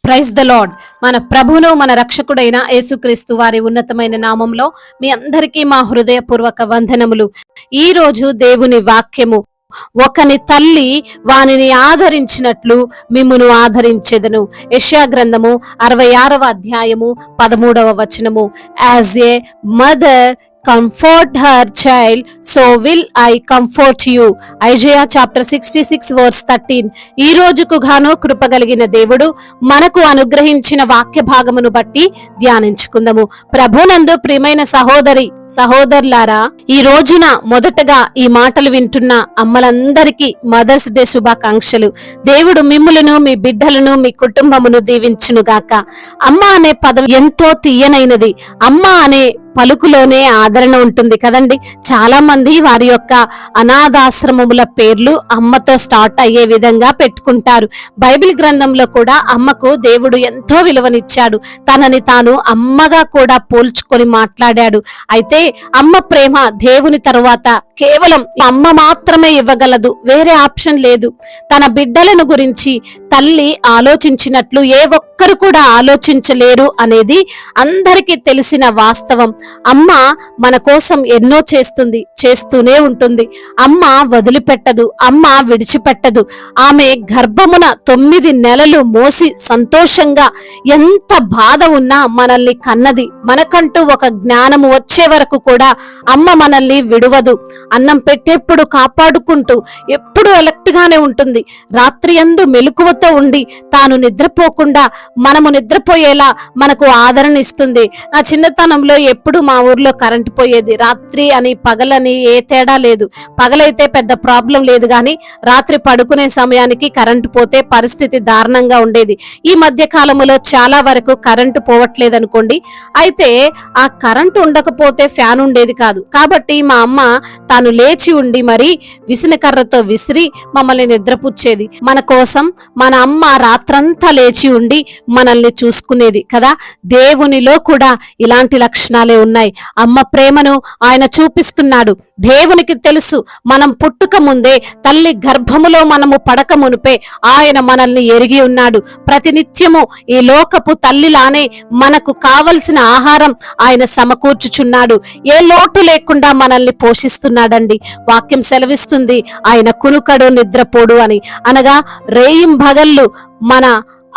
Praise the lord. మన ప్రభువును మన రక్షకుడైన యేసుక్రీస్తు వారి ఉన్నతమైన నామంలో మీ అందరికీ మా హృదయపూర్వక వందనములు. ఈ రోజు దేవుని వాక్యము, ఒకని తల్లి వానిని ఆదరించినట్లు మిమ్మును ఆదరించెదను. యెషయా గ్రంథము 66వ అధ్యాయము 13వ వచనము. As a mother comfort her child, so will I comfort you. Isaiah chapter 66 verse 13. ఈ రోజుకు గాను కృపగలిగిన దేవుడు మనకు అనుగ్రహించిన వాక్య భాగమును బట్టి ధ్యానించుకుందాము. ప్రభునందు ప్రియమైన సహోదరులారా, ఈ రోజున మొదటగా ఈ మాటలు వింటున్న అమ్మలందరికీ మదర్స్ డే శుభాకాంక్షలు. దేవుడు మిమ్ములను, మీ బిడ్డలను, మీ కుటుంబమును దీవించును గాక. అమ్మ అనే పదం ఎంతో తీయనైనది. అమ్మ అనే పలుకులోనే ఆదరణ ఉంటుంది కదండి. చాలా మంది వారి యొక్క అనాథాశ్రమముల పేర్లు అమ్మతో స్టార్ట్ అయ్యే విధంగా పెట్టుకుంటారు. బైబిల్ గ్రంథంలో కూడా అమ్మకు దేవుడు ఎంతో విలువనిచ్చాడు. తనని తాను అమ్మగా కూడా పోల్చుకొని మాట్లాడాడు. అయితే అమ్మ ప్రేమ దేవుని తరువాత కేవలం అమ్మ మాత్రమే ఇవ్వగలదు, వేరే ఆప్షన్ లేదు. తన బిడ్డలను గురించి తల్లి ఆలోచించినట్లు ఏ ఒక్కరు కూడా ఆలోచించలేరు అనేది అందరికీ తెలిసిన వాస్తవం. అమ్మ మన కోసం ఎన్నో చేస్తూనే ఉంటుంది. అమ్మ వదిలిపెట్టదు, అమ్మ విడిచిపెట్టదు. ఆమె గర్భమున 9 నెలలు మోసి సంతోషంగా ఎంత బాధ ఉన్నా మనల్ని కన్నది. మనకంటూ ఒక జ్ఞానము వచ్చే వరకు కూడా అమ్మ మనల్ని విడువదు. అన్నం పెట్టేప్పుడు కాపాడుకుంటూ ఎప్పుడు అలర్ట్ గానే ఉంటుంది. రాత్రి యందు మెలకువతో ఉండి తాను నిద్రపోకుండా మనము నిద్రపోయేలా మనకు ఆదరణ ఇస్తుంది. నా చిన్నతనంలో ఎప్పుడు మా ఊర్లో కరెంటు పోయేది. రాత్రి అని పగలని ఏ తేడా లేదు. పగలైతే పెద్ద ప్రాబ్లం లేదు, కానీ రాత్రి పడుకునే సమయానికి కరెంటు పోతే పరిస్థితి దారుణంగా ఉండేది. ఈ మధ్య కాలంలో చాలా వరకు కరెంటు పోవట్లేదు అనుకోండి. అయితే ఆ కరెంటు ఉండకపోతే ఫ్యాన్ ఉండేది కాదు. కాబట్టి మా అమ్మ తాను లేచి ఉండి మరి విసనకర్రతో విసిరి మమ్మల్ని నిద్రపుచ్చేది. మన కోసం మన అమ్మ రాత్రంతా లేచి ఉండి మనల్ని చూసుకునేది కదా. దేవునిలో కూడా ఇలాంటి లక్షణాలే ఉన్నాయి. అమ్మ ప్రేమను ఆయన చూపిస్తున్నాడు. దేవునికి తెలుసు, మనం పుట్టుక ముందే తల్లి గర్భములో మనము పడక మునిపే ఆయన మనల్ని ఎరిగి ఉన్నాడు. ప్రతినిత్యము ఈ లోకపు తల్లిలానే మనకు కావలసిన ఆహారం ఆయన సమకూర్చుచున్నాడు. ఏ లోటు లేకుండా మనల్ని పోషిస్తున్నాడండి. వాక్యం సెలవిస్తుంది, ఆయన కునుకడు నిద్రపోడు అని. అనగా రేయింబగళ్ళు మన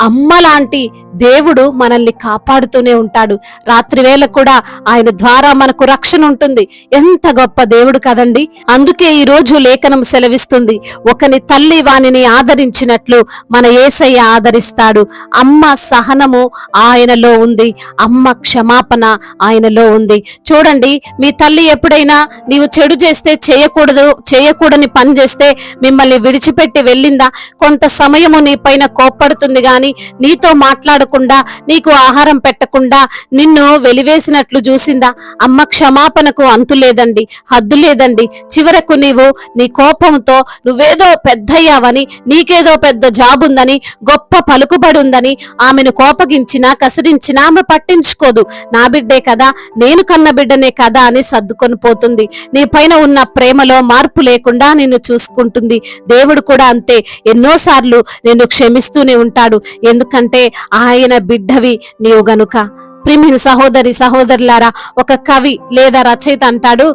అమ్మ లాంటి దేవుడు మనల్ని కాపాడుతూనే ఉంటాడు. రాత్రి వేళ కూడా ఆయన ద్వారా మనకు రక్షణ ఉంటుంది. ఎంత గొప్ప దేవుడు కదండి. అందుకే ఈ రోజు లేఖనం సెలవిస్తుంది, ఒకని తల్లి వానిని ఆదరించినట్లు మన యేసయ్య ఆదరిస్తాడు. అమ్మ సహనము ఆయనలో ఉంది, అమ్మ క్షమాపణ ఆయనలో ఉంది. చూడండి, మీ తల్లి ఎప్పుడైనా నీవు చెడు చేస్తే చేయకూడని పని చేస్తే మిమ్మల్ని విడిచిపెట్టి వెళ్ళిందా? కొంత సమయము నీ పైన కోప్పడుతుంది, గాని నీతో మాట్లాడకుండా, నీకు ఆహారం పెట్టకుండా నిన్ను వెలివేసినట్లు చూసిందా? అమ్మ క్షమాపణకు అంతు లేదండి, హద్దు లేదండి. చివరకు నీవు నీ కోపంతో నువ్వేదో పెద్దయ్యావని, నీకేదో పెద్ద జాబ్ ఉందని, గొప్ప పలుకుబడి ఉందని ఆమెను కోపగించినా కసిరించినా ఆమె పట్టించుకోదు. నా బిడ్డే కదా, నేను కన్న బిడ్డనే కదా అని సర్దుకొని పోతుంది. నీ పైన ఉన్న ప్రేమలో మార్పు లేకుండా నిన్ను చూసుకుంటుంది. దేవుడు కూడా అంతే, ఎన్నోసార్లు నిన్ను క్షమిస్తూనే ఉంటాడు. ఎందుకంటే ఆయన బిడ్డవి నీవు గనుక. ప్రియమైన సహోదరులారా, ఒక కవి లేదా రచయిత అంటాడు,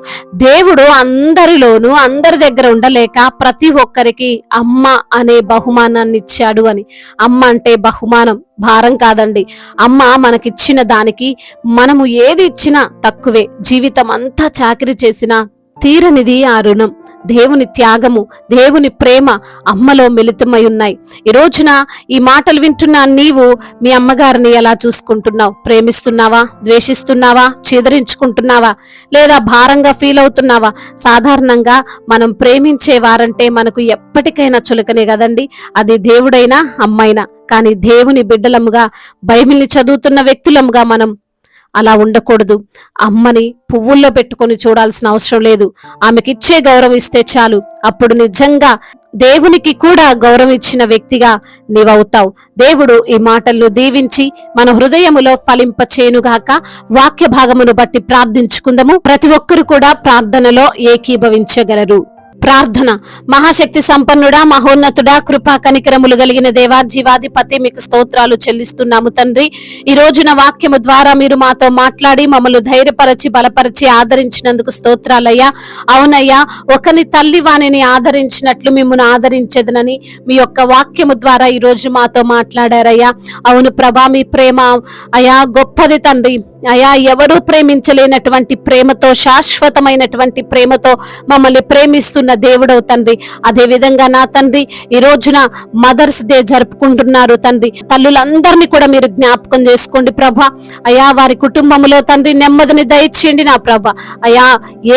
దేవుడు అందరిలోనూ అందరి దగ్గర ఉండలేక ప్రతి ఒక్కరికి అమ్మ అనే బహుమానాన్ని ఇచ్చాడు అని. అమ్మ అంటే బహుమానం, భారం కాదండి. అమ్మ మనకిచ్చిన దానికి మనము ఏది ఇచ్చినా తక్కువే. జీవితం అంతా చాకిరీ చేసినా తీరనిది ఆ రుణం. దేవుని త్యాగము, దేవుని ప్రేమ అమ్మలో మిళితమై ఉన్నాయి. ఈ రోజున ఈ మాటలు వింటున్న నీవు మీ అమ్మగారిని ఎలా చూసుకుంటున్నావు? ప్రేమిస్తున్నావా? ద్వేషిస్తున్నావా? చీదరించుకుంటున్నావా? లేదా భారంగా ఫీల్ అవుతున్నావా? సాధారణంగా మనం ప్రేమించే వారంటే మనకు ఎప్పటికైనా చులకనే కదండి, అది దేవుడైనా అమ్మైనా. కానీ దేవుని బిడ్డలముగా, బైబిల్ని చదువుతున్న వ్యక్తులముగా మనం అలా ఉండకూడదు. అమ్మని పువ్వుల్లో పెట్టుకొని చూడాల్సిన అవసరం లేదు. ఆమెకిచ్చే గౌరవం ఇస్తే చాలు. అప్పుడు నిజంగా దేవునికి కూడా గౌరవం ఇచ్చిన వ్యక్తిగా నీవవుతావు. దేవుడు ఈ మాటలను దీవించి మన హృదయములో ఫలింపచేయునుగాక. వాక్య భాగమును బట్టి ప్రార్థించుకుందాము. ప్రతి ఒక్కరు కూడా ప్రార్థనలో ఏకీభవించగలరు. ప్రార్థన. మహాశక్తి సంపన్నుడా, మహోన్నతుడా, కృపా కనికరములు కలిగిన దేవా, జీవాధిపతి, మీకు స్తోత్రాలు చెల్లిస్తున్నాము తండ్రి. ఈ రోజున వాక్యము ద్వారా మీరు మాతో మాట్లాడి మమ్మల్ని ధైర్యపరచి బలపరిచి ఆదరించినందుకు స్తోత్రాలయ్యా. అవునయ్యా, ఒకని తల్లి వాణిని ఆదరించినట్లు మిమ్మల్ని ఆదరించేదనని మీ యొక్క వాక్యము ద్వారా ఈ రోజు మాతో మాట్లాడారయ్యా. అవును ప్రభా, మీ ప్రేమ అయా గొప్పది తండ్రి. అయా, ఎవరు ప్రేమించలేనటువంటి ప్రేమతో, శాశ్వతమైనటువంటి ప్రేమతో మమ్మల్ని ప్రేమిస్తున్న దేవుడవు తండ్రి. అదే విధంగా నా తండ్రి, ఈ రోజున మదర్స్ డే జరుపుకుంటున్నారు తండ్రి. తల్లులందరినీ కూడా మీరు జ్ఞాపకం చేసుకోండి ప్రభా. అయా, వారి కుటుంబంలో తండ్రి నెమ్మదిని దయచేయండి నా ప్రభా. అయా,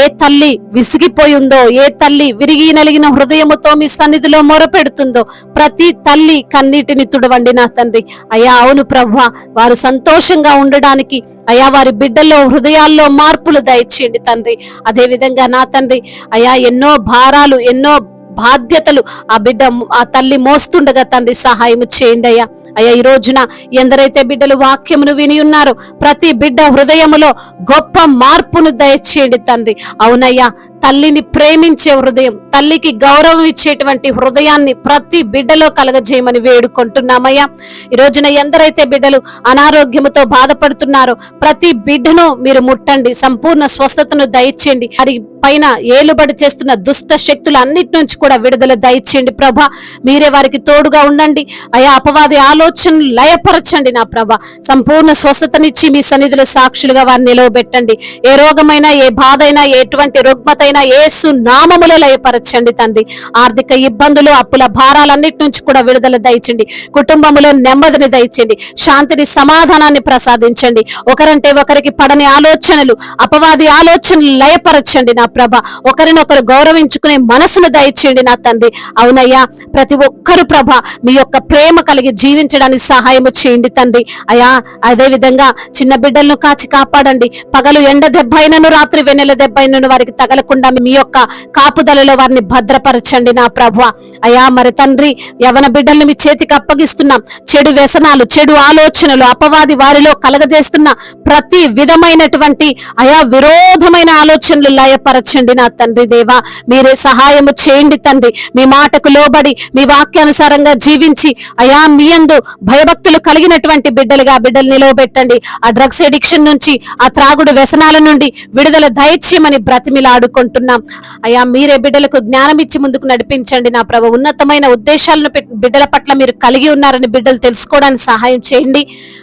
ఏ తల్లి విసిగిపోయి ఉందో, ఏ తల్లి విరిగి నలిగిన హృదయముతో మీ సన్నిధిలో మొరపెడుతుందో ప్రతి తల్లి కన్నీటిని తుడవండి నా తండ్రి. అయా అవును ప్రభా, వారు సంతోషంగా ఉండడానికి అయా వారి బిడ్డల్లో హృదయాల్లో మార్పులు దయచేయండి తండ్రి. అదే విధంగా నా తండ్రి, అయా ఎన్నో భారాలు, ఎన్నో బాధ్యతలు ఆ బిడ్డ ఆ తల్లి మోస్తుండగా తండ్రి సహాయం చేయండి అయ్యా. అయ్యా, ఈ రోజున ఎందరైతే బిడ్డలు వాక్యమును విని ఉన్నారో ప్రతి బిడ్డ హృదయములో గొప్ప మార్పును దయచేయండి తండ్రి. అవునయ్యా, తల్లిని ప్రేమించే హృదయం, తల్లికి గౌరవం ఇచ్చేటువంటి హృదయాన్ని ప్రతి బిడ్డలో కలగజేయమని వేడుకుంటున్నామయ్యా. ఈ రోజున ఎందరైతే బిడ్డలు అనారోగ్యముతో బాధపడుతున్నారో ప్రతి బిడ్డను మీరు ముట్టండి, సంపూర్ణ స్వస్థతను దయచేయండి. వారి పైన ఏలుబడి చేస్తున్న దుష్ట శక్తులు అన్నిటి నుంచి కూడా విడుదల దయచేయండి ప్రభా. మీరే వారికి తోడుగా ఉండండి అయా. అపవాది ఆలోచనలు లయపరచండి నా ప్రభా. సంపూర్ణ స్వస్థతనిచ్చి మీ సన్నిధిలో సాక్షులుగా వారిని నిలవబెట్టండి. ఏ రోగమైనా, ఏ బాధ అయినా, ఎటువంటి రుగ్మతైనా యేసు నామములో లయపరచండి తండ్రి. ఆర్థిక ఇబ్బందులు, అప్పుల భారాలన్నిటి నుంచి కూడా విడుదల దయచండి. కుటుంబంలో నెమ్మదిని దయచండి, శాంతిని, సమాధానాన్ని ప్రసాదించండి. ఒకరంటే ఒకరికి పడని ఆలోచనలు, అపవాది ఆలోచనలు లయపరచండి నా ప్రభ. ఒకరినొకరు గౌరవించుకునే మనసును దయచేయండి నా తండ్రి. అవునయ్యా, ప్రతి ఒక్కరు ప్రభ మీ యొక్క ప్రేమ కలిగి జీవించడానికి సహాయము చేయండి తండ్రి. అయా, అదే విధంగా చిన్న బిడ్డలను కాచి కాపాడండి. పగలు ఎండ దెబ్బైనను, రాత్రి వెన్నెల దెబ్బైనను వారికి తగలకుండా మీ యొక్క కాపుదలలో వారిని భద్రపరచండి నా ప్రభు. అయా మరి తండ్రి, యవన బిడ్డలను మీ చేతికి అప్పగిస్తున్నాం. చెడు వ్యసనాలు, చెడు ఆలోచనలు, అపవాది వారిలో కలగజేస్తున్న ప్రతి విధమైనటువంటి అయా విరోధమైన ఆలోచనలు లయపరచండి నా తండ్రి దేవా. మీరే సహాయము చేయండి తండ్రి. మీ మాటకు లోబడి మీ వాక్యానుసారంగా జీవించి అయా మీ యందు భయభక్తులు కలిగినటువంటి బిడ్డలుగా బిడ్డలు నిలవబెట్టండి. ఆ డ్రగ్స్ ఎడిక్షన్ నుంచి, ఆ త్రాగుడు వ్యసనాల నుండి విడుదల దయచేయమని బ్రతిమిలాడుకుంటున్నాం అయా. మీరే బిడ్డలకు జ్ఞానం ఇచ్చి ముందుకు నడిపించండి నా ప్రభు. ఉన్నతమైన ఉద్దేశాలను బిడ్డల పట్ల మీరు కలిగి ఉన్నారని బిడ్డలు తెలుసుకోవడానికి సహాయం చేయండి.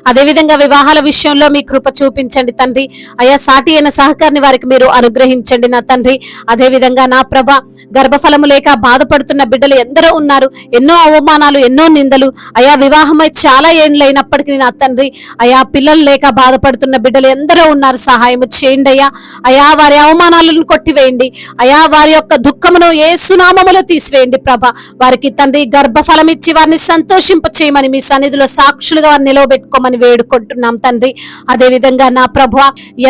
అదేవిధంగా వివాహాల విషయంలో మీ కృప చూపించండి తండ్రి. అయా, సాటి అయిన సహకారిని వారికి మీరు అనుగ్రహించండి నా తండ్రి. అదే విధంగా నా ప్రభ, గర్భఫలము లేక బాధపడుతున్న బిడ్డలు ఎందరో ఉన్నారు. ఎన్నో అవమానాలు, ఎన్నో నిందలు అయా. వివాహమై చాలా ఏండ్లు అయినప్పటికీ నా తండ్రి, అయా పిల్లలు లేక బాధపడుతున్న బిడ్డలు ఎందరో ఉన్నారు. సహాయం చేయండి అయ్యా. అయా, వారి అవమానాలను కొట్టివేయండి అయా. వారి యొక్క దుఃఖమును యేసు నామములో తీసివేయండి ప్రభ. వారికి తండ్రి గర్భఫలం ఇచ్చి వారిని సంతోషింప చేయమని మీ సన్నిధిలో సాక్షులుగా వారిని నిలవబెట్టుకోమని వేడుకుంటున్నాం తండ్రి. అదే విధంగా నా ప్రభు,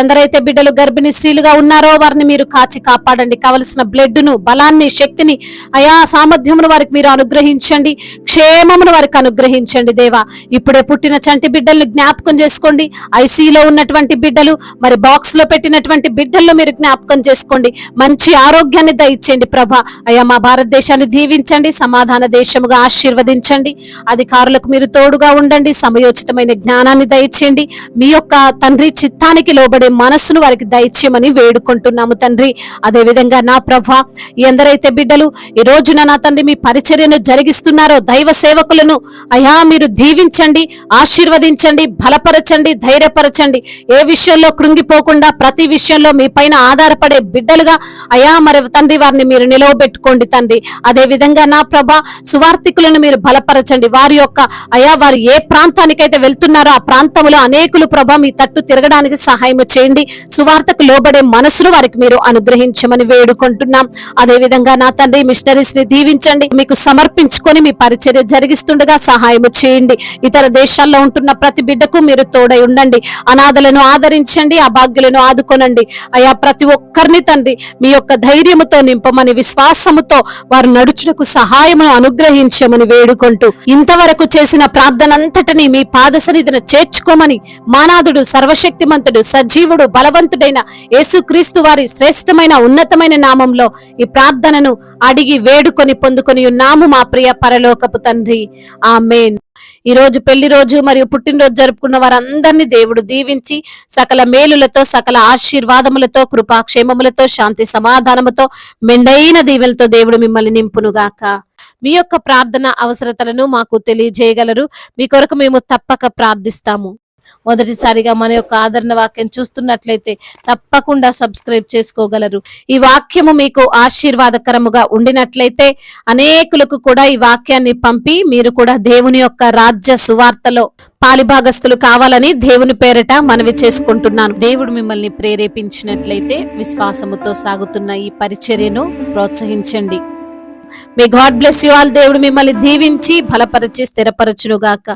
ఎందరైతే బిడ్డలు గర్భిణీ స్త్రీలుగా ఉన్నారో వారిని మీరు కాచి కాపాడండి. కావలసిన బ్లడ్ను, బలాన్ని, శక్తిని అయా సామర్థ్యమును వారికి మీరు అనుగ్రహించండి. క్షేమమును వారికి అనుగ్రహించండి దేవా. ఇప్పుడే పుట్టిన చంటి బిడ్డలను జ్ఞాపకం చేసుకోండి. ఐసీలో ఉన్నటువంటి బిడ్డలు, మరి బాక్స్ లో పెట్టినటువంటి బిడ్డల్లో మీరు జ్ఞాపకం చేసుకోండి. మంచి ఆరోగ్యాన్ని దయచేయండి ప్రభ. అయ్యా, మా భారతదేశాన్ని దీవించండి, సమాధాన దేశముగా ఆశీర్వదించండి. అధికారులకు మీరు తోడుగా ఉండండి. సమయోచితమైన జ్ఞానాన్ని దయచేయండి. మీ యొక్క తండ్రి చిత్తానికి లోబడే మనస్సును వారికి దయచేయమని వేడుకుంటున్నాము తండ్రి. అదే విధంగా నా ప్రభ, ఎందరైతే బిడ్డలు ఈ రోజున నా తండ్రి మీ పరిచర్యను జరిగిస్తున్నారో దైవ సేవకులను అయా మీరు దీవించండి, ఆశీర్వదించండి, బలపరచండి, ధైర్యపరచండి. ఏ విషయంలో కృంగిపోకుండా ప్రతి విషయంలో మీ పైన ఆధారపడే బిడ్డలుగా అయా మరి తండ్రి వారిని మీరు నిలవబెట్టుకోండి తండ్రి. అదే విధంగా నా ప్రభ, సువార్థికులను మీరు బలపరచండి. వారి యొక్క అయా వారు ఏ ప్రాంతానికైతే వెళ్తున్నారో ఆ ప్రాంతంలో అనేకులు ప్రభ మీ తట్టు తిరగడానికి సహాయం చేయండి. సువార్తకు లోబడే మనసును వారికి మీరు అనుగ్రహించమని వేడుకుంటున్నాం. అదే విధంగా నా తండ్రి మిషనరీస్ ని దీవించండి. మీకు సమర్పించుకొని మీ పరిచర్య జరిగిస్తుండగా సహాయం చేయండి. ఇతర దేశాల్లో ఉంటున్న ప్రతి బిడ్డకు మీరు తోడై ఉండండి. అనాథలను ఆదరించండి, అభాగ్యులను ఆదుకొనండి అయా. ప్రతి ఒక్కరిని తండ్రి మీ యొక్క ధైర్యముతో నింపమని, విశ్వాసముతో వారు నడుచుటకు సహాయమును అనుగ్రహించమని వేడుకుంటూ, ఇంతవరకు చేసిన ప్రార్థనంతటిని మీ పాద సన్నిధిన చేర్చుకోమని, మానాథుడు, సర్వశక్తిమంతుడు, సజీవుడు, బలవంతుడైన యేసుక్రీస్తు వారి శ్రేష్టమైన ఉన్నతమైన నామంలో ఈ ప్రార్థనను అడిగి వేడుకొని పొందుకొని ఉన్నాము మా ప్రియ పరలోకపు తండ్రి. ఆమేన్. ఈ రోజు పెళ్లి రోజు మరియు పుట్టినరోజు జరుపుకున్న వారందరినీ దేవుడు దీవించి సకల మేలులతో, సకల ఆశీర్వాదములతో, కృపాక్షేమములతో, శాంతి సమాధానముతో, మెండైన దీవెలతో దేవుడు మిమ్మల్ని నింపునుగాక. మీ యొక్క ప్రార్థన అవసరతలను మాకు తెలియజేయగలరు. మీ కొరకు మేము తప్పక ప్రార్థిస్తాము. మొదటిసారిగా మన యొక్క ఆదరణ వాక్యం చూస్తున్నట్లయితే తప్పకుండా సబ్స్క్రైబ్ చేసుకోగలరు. ఈ వాక్యము మీకు ఆశీర్వాదకరముగా ఉండినట్లయితే అనేకులకు కూడా ఈ వాక్యాన్ని పంపి మీరు కూడా దేవుని యొక్క రాజ్య సువార్తలో పాలిభాగస్తులు కావాలని దేవుని పేరట మనవి చేసుకుంటున్నాను. దేవుడు మిమ్మల్ని ప్రేరేపించినట్లయితే విశ్వాసముతో సాగుతున్న ఈ పరిచర్యను ప్రోత్సహించండి. May God bless you all. దేవుడు మిమ్మల్ని దీవించి బలపరిచి స్థిరపరచునుగాక.